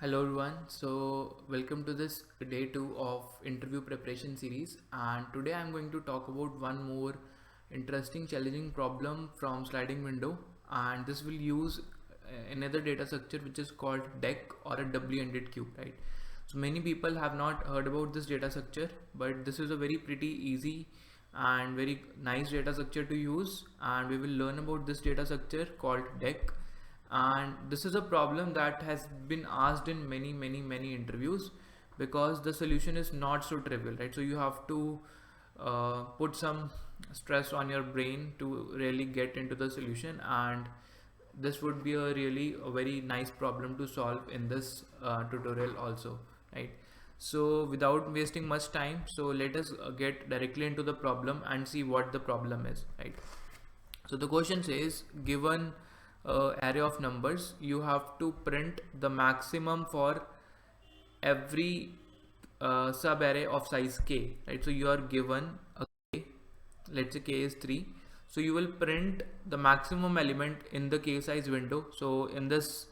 Hello everyone, so welcome to this day 2 of interview preparation series, and today I'm going to talk about one more interesting challenging problem from sliding window, and this will use another data structure which is called Deque or a W-ended cube, right? So many people have not heard about this data structure, but this is a very pretty easy and very nice data structure to use, and we will learn about this data structure called Deque. And this is a problem that has been asked in many interviews because the solution is not so trivial, right? So you have to put some stress on your brain to really get into the solution, and this would be a very nice problem to solve in this tutorial also, right? So without wasting much time, so let us get directly into the problem and see what the problem is, right? So the question says, given array of numbers, you have to print the maximum for every sub array of size k, right? So you are given a k, let's say k is 3, so you will print the maximum element in the k size window. So in this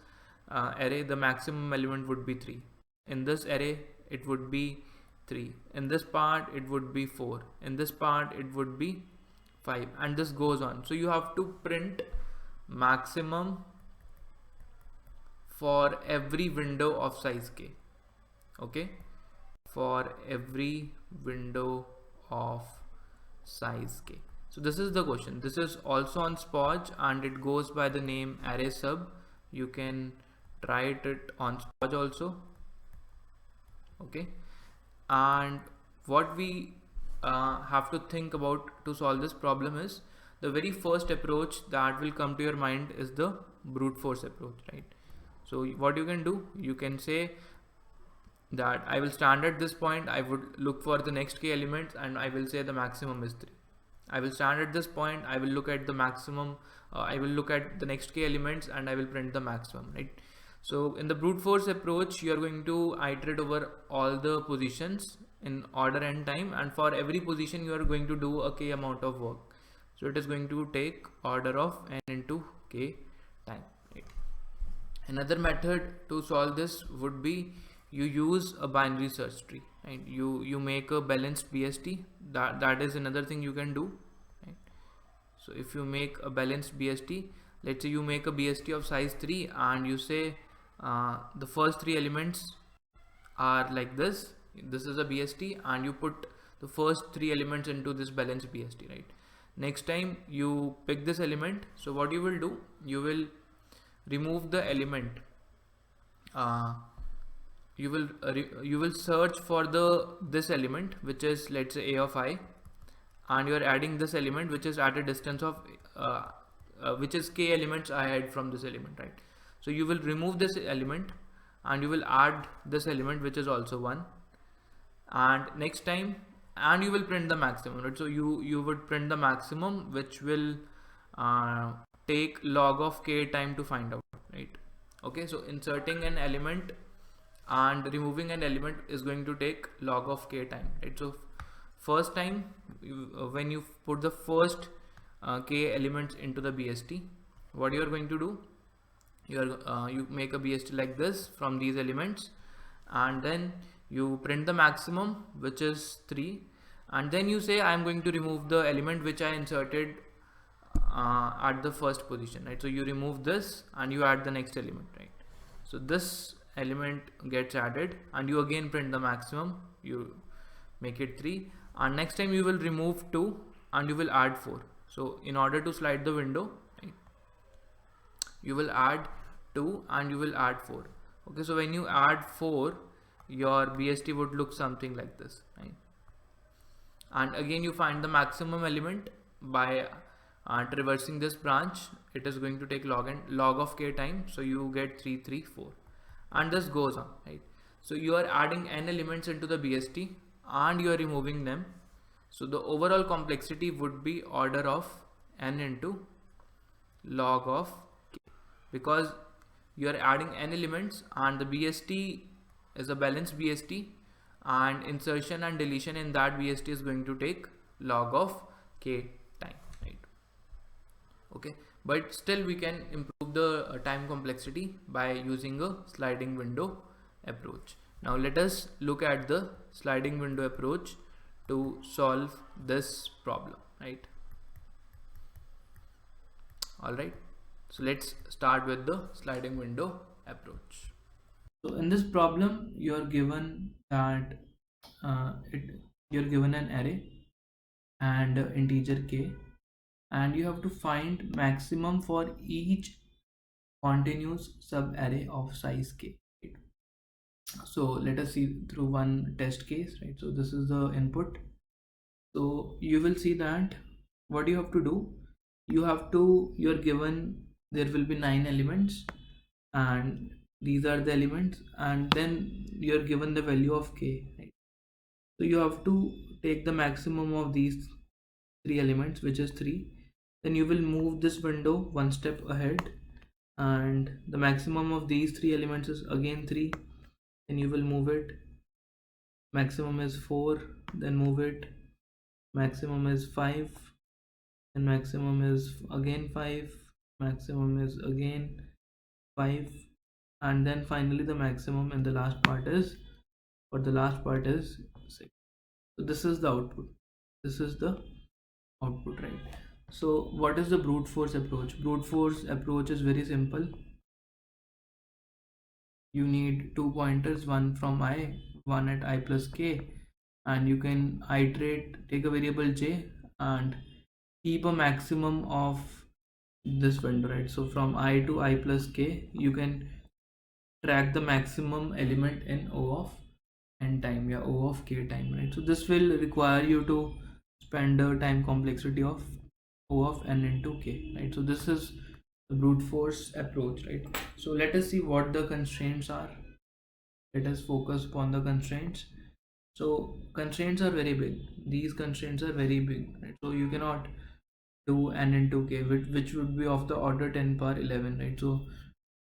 array, the maximum element would be 3. In this array, it would be 3. In this part, it would be 4. In this part, it would be 5, and this goes on. So you have to print maximum for every window of size k. Okay, for every window of size k. So this is the question. This is also on Spoj and it goes by the name array sub. You can try it on Spoj also. Okay, and what we have to think about to solve this problem is the very first approach that will come to your mind is the brute force approach, right? So what you can do, you can say that I will stand at this point, I would look for the next k elements and I will say the maximum is 3. I will stand at this point, I will look at the maximum, I will look at the next k elements and I will print the maximum, right? So in the brute force approach, you are going to iterate over all the positions in order n time, and for every position you are going to do a k amount of work. So it is going to take order of n into k time, right? Another method to solve this would be you use a binary search tree, right? You make a balanced BST. That is another thing you can do, right? So if you make a balanced BST, let's say you make a BST of size 3 and you say the first 3 elements are like this. This is a BST and you put the first 3 elements into this balanced BST, right? Next time you pick this element, so what you will do, you will remove the element. You will search for this element which is, let's say, a of I, and you are adding this element which is at a distance of which is k elements ahead from this element, right? So you will remove this element and you will add this element which is also 1, and next time, and you will print the maximum, right? So you would print the maximum which will take log of k time to find out, right? Okay, so inserting an element and removing an element is going to take log of k time, right? So first time when you put the first k elements into the BST, what you are going to do, you make a BST like this from these elements, and then you print the maximum which is 3, and then you say I am going to remove the element which I inserted at the first position, right? So you remove this and you add the next element, right? So this element gets added and you again print the maximum, you make it 3, and next time you will remove 2 and you will add 4. So in order to slide the window, right, you will add 2 and you will add 4. Okay, so when you add 4, your BST would look something like this, right? And again you find the maximum element by traversing this branch. It is going to take log of k time, so you get 3, 3, 4, and this goes on, right? So you are adding n elements into the BST and you are removing them, so the overall complexity would be order of n into log of k, because you are adding n elements and the BST is a balanced BST, and insertion and deletion in that BST is going to take log of k time, right? Okay, but still we can improve the time complexity by using a sliding window approach. Now let us look at the sliding window approach to solve this problem, right? All right, so let's start with the sliding window approach. So in this problem, you're given that you're given an array and integer k, and you have to find maximum for each continuous sub array of size k, right? So let us see through one test case, right? So this is the input. So you will see that what you have to do, you're given, there will be 9 elements, and these are the elements, and then you're given the value of k, right? So you have to take the maximum of these 3 elements, which is 3. Then you will move this window one step ahead, and the maximum of these 3 elements is again 3. Then you will move it, maximum is 4, then move it, maximum is 5, and maximum is again 5, maximum is again 5, and then finally the maximum in the last part is, for the last part is 6. So this is the output, this is the output, right? So what is the brute force approach? Brute force approach is very simple. You need 2 pointers, one from I, one at I plus k, and you can iterate, take a variable j and keep a maximum of this window, right? So from I to I plus k, you can track the maximum element in O of n time, yeah, O of k time, right? So this will require you to spend the time complexity of O of n into k, right? So this is the brute force approach, right? So let us see what the constraints are. Let us focus upon the constraints. So constraints are very big, these constraints are very big, right? So you cannot do n into k, which would be of the order 10 power 11, right? So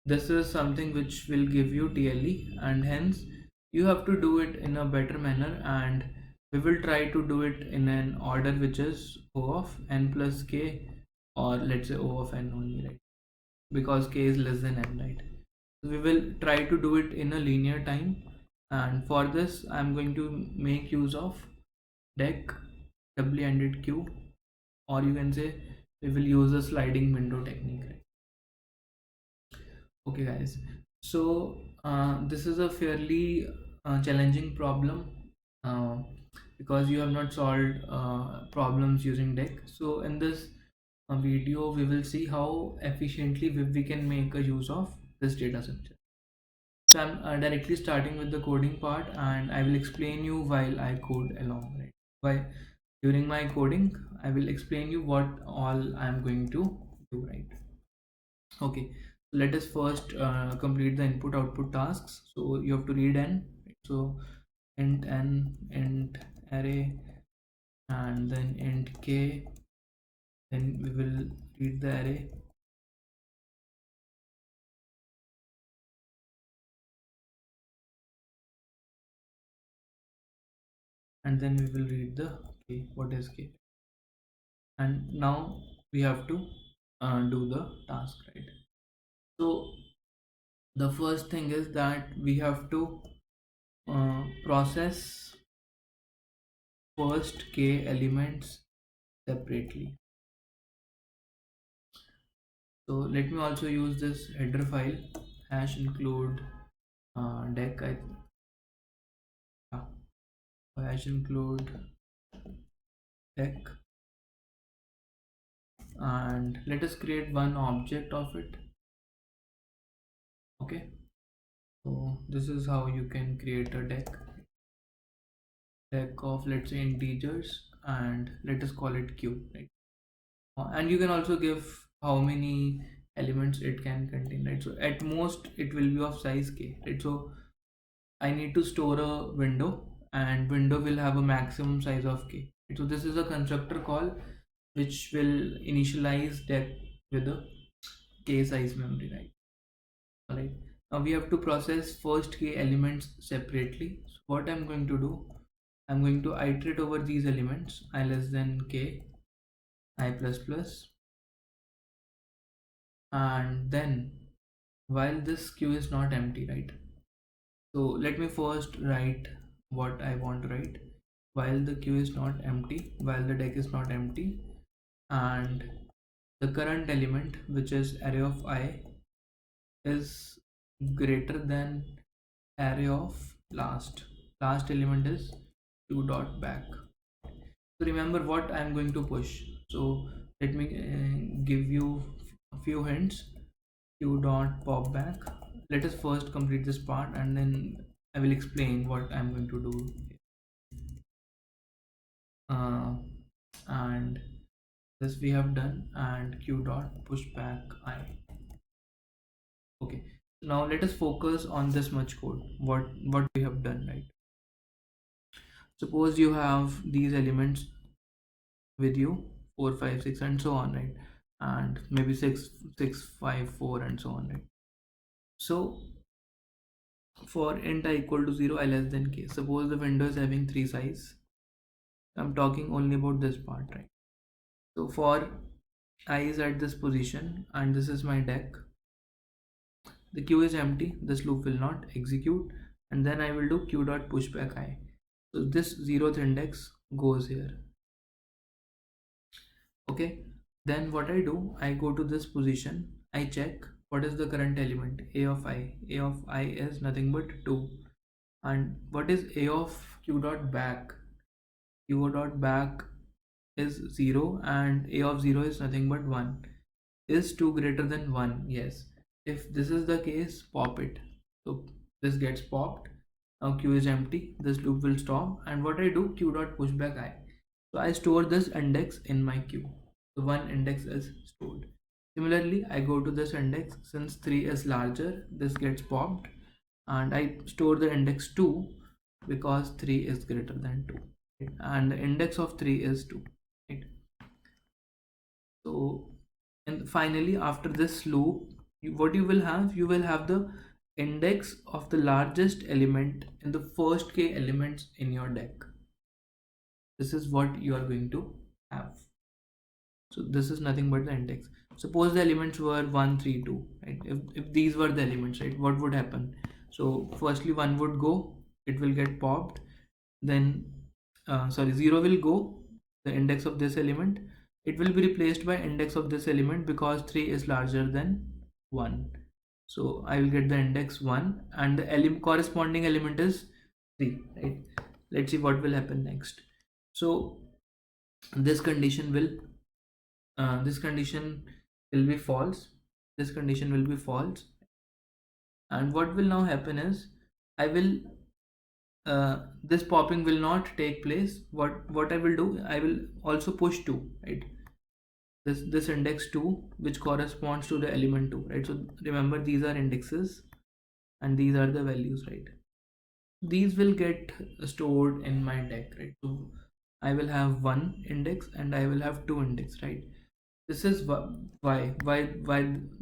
this is something which will give you TLE, and hence you have to do it in a better manner, and we will try to do it in an order which is O of n plus k, or let's say O of n only, right? Because k is less than n, right? So we will try to do it in a linear time, and for this I'm going to make use of Deque double-ended queue, or you can say we will use a sliding window technique, right? Okay guys, so this is a fairly challenging problem, uh, because you have not solved problems using Deque. So in this video we will see how efficiently we can make a use of this data structure. So I'm directly starting with the coding part, and I will explain you while I code along, right? Why during my coding I will explain you what all I'm going to do, right? Okay, so let us first complete the input output tasks. So you have to read n, right? So int n, int array, and then int k, then we will read the array, and then we will read the k, what is k, and now we have to do the task, right? So the first thing is that we have to process first k elements separately. So let me also use this header file hash include deck, yeah, hash include deck, and let us create one object of it. Okay, so this is how you can create a deck of, let's say, integers, and let us call it q, right? And you can also give how many elements it can contain, right? So at most it will be of size k, right? So I need to store a window, and window will have a maximum size of k, right? So this is a constructor call which will initialize deck with a k size memory, right? All right, now we have to process first k elements separately. So what I'm going to do, I'm going to iterate over these elements, I less than k, I plus plus, and then while this queue is not empty, right? So let me first write what I want to write. While the queue is not empty, while the deck is not empty, and the current element, which is array of I, is greater than array of last element is q dot back. So remember what I'm going to push. So let me give you a few hints. Q dot pop back. Let us first complete this part and then I will explain what I'm going to do. And this we have done, and q dot push back I. Okay, now let us focus on this much code. What we have done, right? Suppose you have these elements with you, 4 5 6 and so on, right? And maybe 6 6 5 4 and so on, right? So for int I equal to 0, I less than k. Suppose the window is having 3 size. I'm talking only about this part, right? So for I is at this position and this is my deck, the queue is empty, this loop will not execute, and then I will do q dot pushback I. So this 0th index goes here. Okay, then what I do, I go to this position, I check what is the current element, a of I. A of I is nothing but 2. And what is a of q dot back? Q dot back is 0 and a of 0 is nothing but 1. Is 2 greater than 1? Yes. If this is the case, pop it. So this gets popped. Now q is empty. This loop will stop. And what I do, q dot pushback I. So I store this index in my queue. The one index is stored. Similarly, I go to this index. Since 3 is larger, this gets popped. And I store the index 2 because 3 is greater than 2. Right? And the index of 3 is 2. Right? So, and finally, after this loop, what you will have, you will have the index of the largest element in the first k elements in your deck. This is what you are going to have. So this is nothing but the index. Suppose the elements were 1 3 2, right? If these were the elements, right, what would happen? So firstly 1 would go, it will get popped, then 0 will go, the index of this element, it will be replaced by index of this element because 3 is larger than 1. So I will get the index 1 and the corresponding element is 3, right? Let's see what will happen next. So this condition will be false. This condition will be false, and what will now happen is I will this popping will not take place. What I will do, I will also push 2, right? This index 2, which corresponds to the element 2, right? So remember, these are indexes and these are the values, right? These will get stored in my deck, right? So I will have one index and I will have 2 index, right? This is why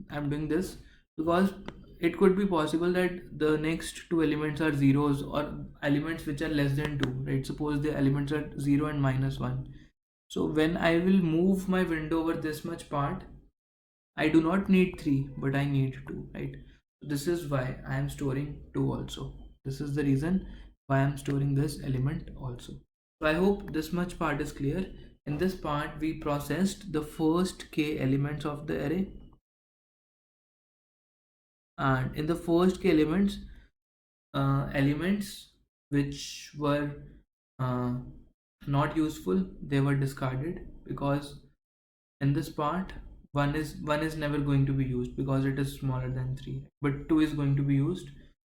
I'm doing this, because it could be possible that the next 2 elements are zeros or elements which are less than 2, right? Suppose the elements are 0 and -1. So when I will move my window over this much part, I do not need 3 but I need 2, right? This is why I am storing 2 also. This is the reason why I'm storing this element also. So I hope this much part is clear. In this part, we processed the first k elements of the array, and in the first k elements, elements which were uh, not useful, they were discarded, because in this part one is never going to be used because it is smaller than 3, but 2 is going to be used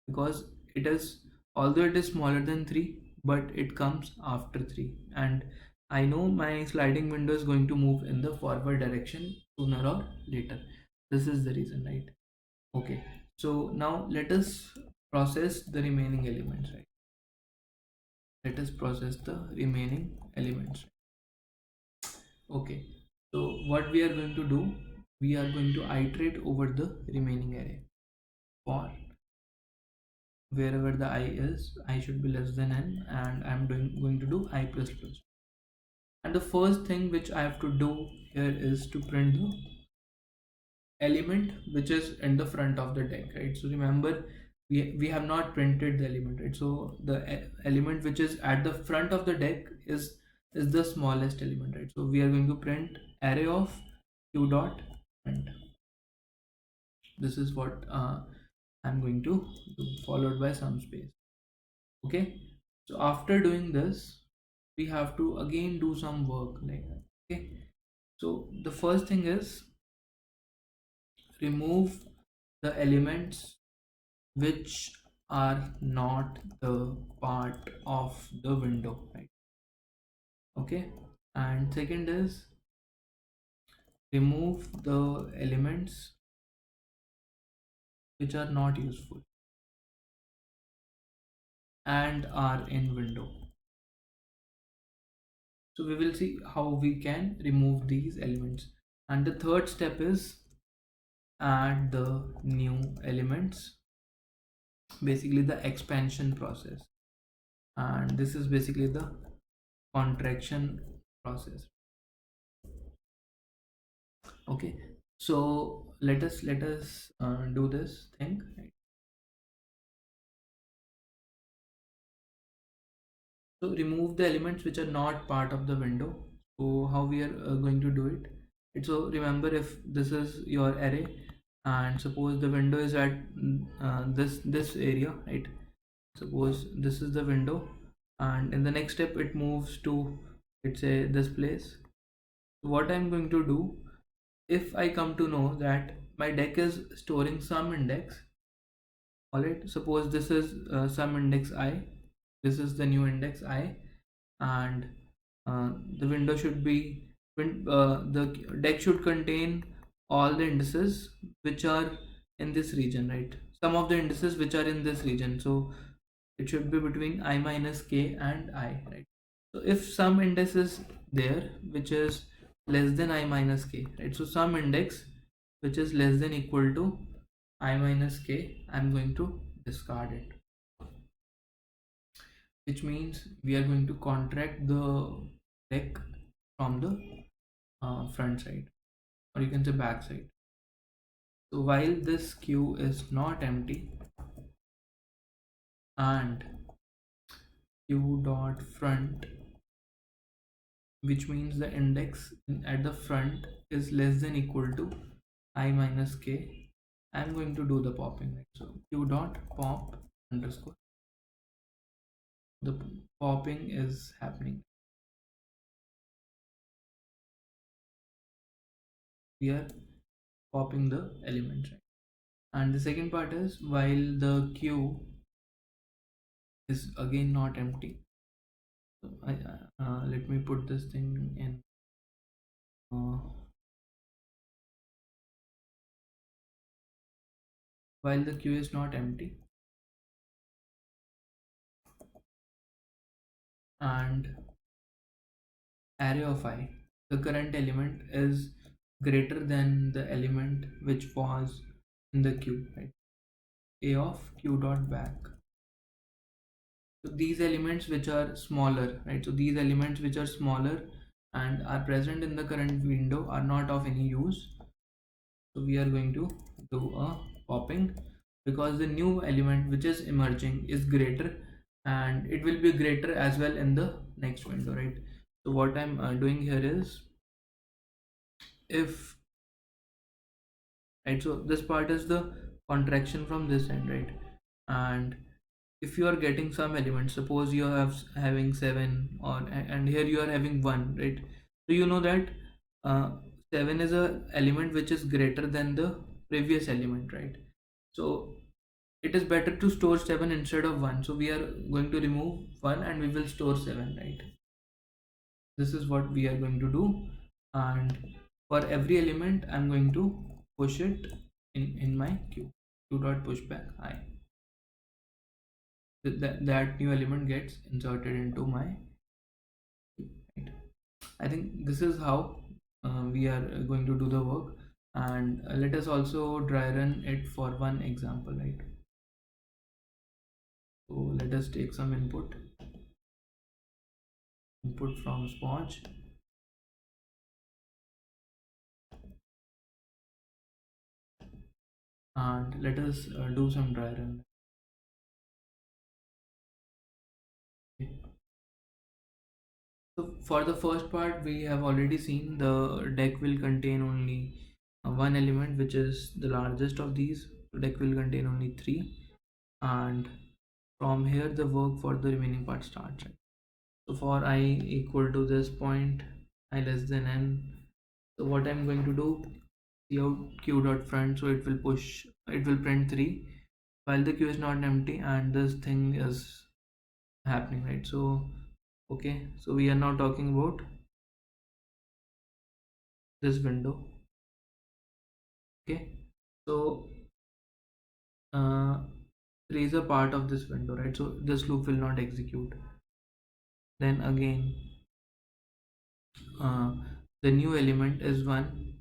because it is, although it is smaller than 3, but it comes after 3, and I know my sliding window is going to move in the forward direction sooner or later. This is the reason, right? Okay, so now let us process the remaining elements, right? Let us process the remaining elements. Okay, so what we are going to do, we are going to iterate over the remaining array. For wherever the I is, I should be less than n, and I'm going to do I plus plus. And the first thing which I have to do here is to print the element which is in the front of the deck, right? So remember, we have not printed the element, right? So the element which is at the front of the deck is the smallest element, right? So we are going to print array of q dot print. This is what I'm going to do, followed by some space. Okay, so after doing this, we have to again do some work like that. Okay, so the first thing is remove the elements which are not the part of the window, right? Okay, and second is remove the elements which are not useful and are in window. So we will see how we can remove these elements. And the third step is add the new elements, basically the expansion process. And this is basically the contraction process. Okay, so let us do this thing, right? So remove the elements which are not part of the window. So how we are going to do it? So remember, if this is your array and suppose the window is at this area, right? Suppose this is the window, and in the next step it moves to, let's say, this place. What I'm going to do, if I come to know that my deck is storing some index, all right, suppose this is some index I, this is the new index I, and the window should be the deck should contain all the indices which are in this region, right? Some of the indices which are in this region, so it should be between I minus k and I, right? So if some index is there which is less than I minus k, right? So some index which is less than equal to I minus k, I'm going to discard it, which means we are going to contract the deck from the front side, or you can say back side. So while this queue is not empty and q dot front, which means the index at the front is less than equal to I minus k, I'm going to do the popping, right? So q dot pop underscore, the popping is happening. We are popping the elements, right? And the second part is while the queue is again not empty. So let me put this thing in. While the queue is not empty and array of I, the current element is greater than the element which was in the queue, right? A of q dot back. So these elements which are smaller, right? So these elements which are smaller and are present in the current window are not of any use. So we are going to do a popping because the new element which is emerging is greater, and it will be greater as well in the next window, right? So what I'm doing here is, if, right, so this part is the contraction from this end, right? And if you are getting some element, suppose you have having 7, or and here you are having 1, right? So you know that uh, 7 is a element which is greater than the previous element, right? So it is better to store 7 instead of 1, so we are going to remove 1 and we will store 7, right? This is what we are going to do, and for every element I'm going to push it in my queue. Q dot pushback I, that new element gets inserted into my queue, right? I think this is how we are going to do the work, and let us also dry run it for one example, right? So let us take some input from Sponge, and let us do some dry run. So for the first part, we have already seen the deck will contain only one element, which is the largest of these. The deck will contain only three, and from here the work for the remaining part starts. Right? So for I equal to this point, I less than n. So what I'm going to do, cout q dot front, so it will print 3 while the queue is not empty and this thing is happening, right? So okay, so we are now talking about this window. Okay, so there is a part of this window, right? So this loop will not execute. Then again, uh, the new element is 1,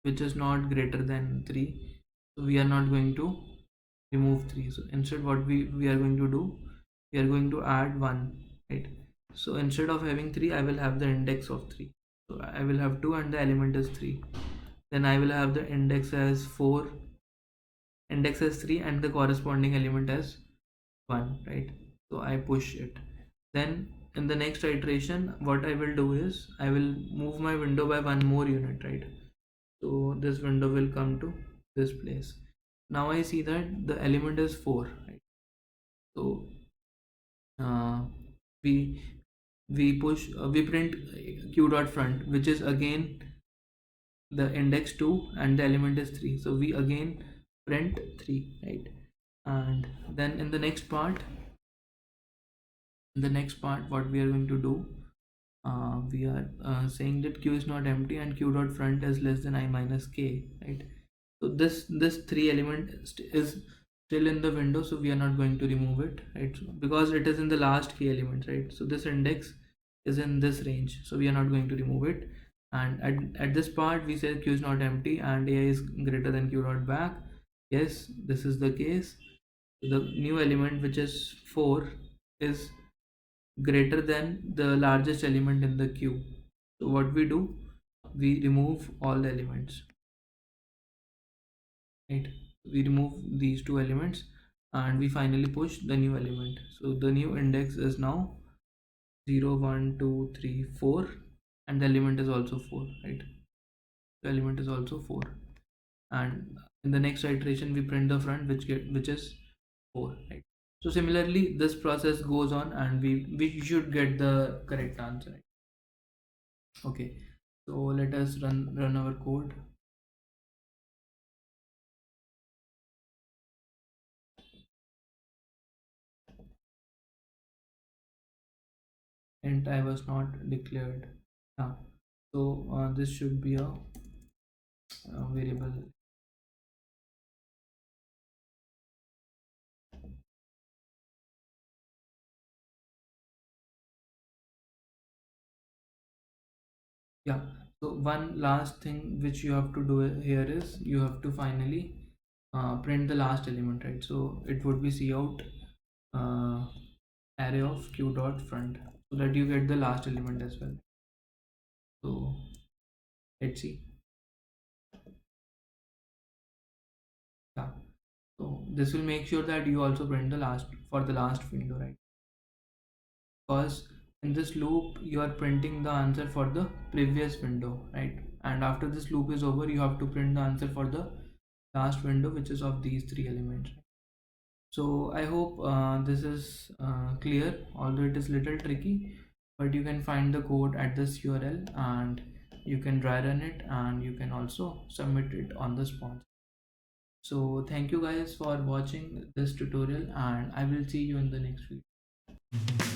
which is not greater than 3, so we are not going to remove 3. So instead what we are going to do, we are going to add 1, right? So instead of having 3, I will have the index of 3. So I will have 2 and the element is 3. Then I will have the index as 4, index as 3, and the corresponding element as 1, right? So I push it. Then in the next iteration, what I will do is I will move my window by one more unit, right? So this window will come to this place. Now I see that the element is 4, right? So uh, we we print q dot front, which is again the index 2 and the element is 3, so we again print 3, right? And then in the next part what we are going to do, we are saying that q is not empty and q dot front is less than I minus k, right? So this 3 element is still in the window, so we are not going to remove it, right? Because it is in the last key element, right? So this index is in this range, so we are not going to remove it. And at this part we say q is not empty and a is greater than q dot back. Yes, this is the case. The new element, which is 4, is greater than the largest element in the queue. So what we do, we remove all the elements, right? We remove these two elements and we finally push the new element. So the new index is now 0 1 2 3 4, and the element is also 4, right? The element is also 4, and in the next iteration we print the front, which is 4, right? So similarly this process goes on and we should get the correct answer, right? Okay, so let us run our code. And I was not declared. Yeah. So this should be a variable. Yeah. So one last thing which you have to do here is you have to finally print the last element, right? So it would be cout uh, array of q dot front, so that you get the last element as well. So let's see. Yeah. So this will make sure that you also print the last for the last window, right? Because in this loop you are printing the answer for the previous window, right? And after this loop is over, you have to print the answer for the last window, which is of these three elements. So I hope this is clear, although it is little tricky, but you can find the code at this URL and you can dry run it and you can also submit it on the spot. So thank you guys for watching this tutorial and I will see you in the next video.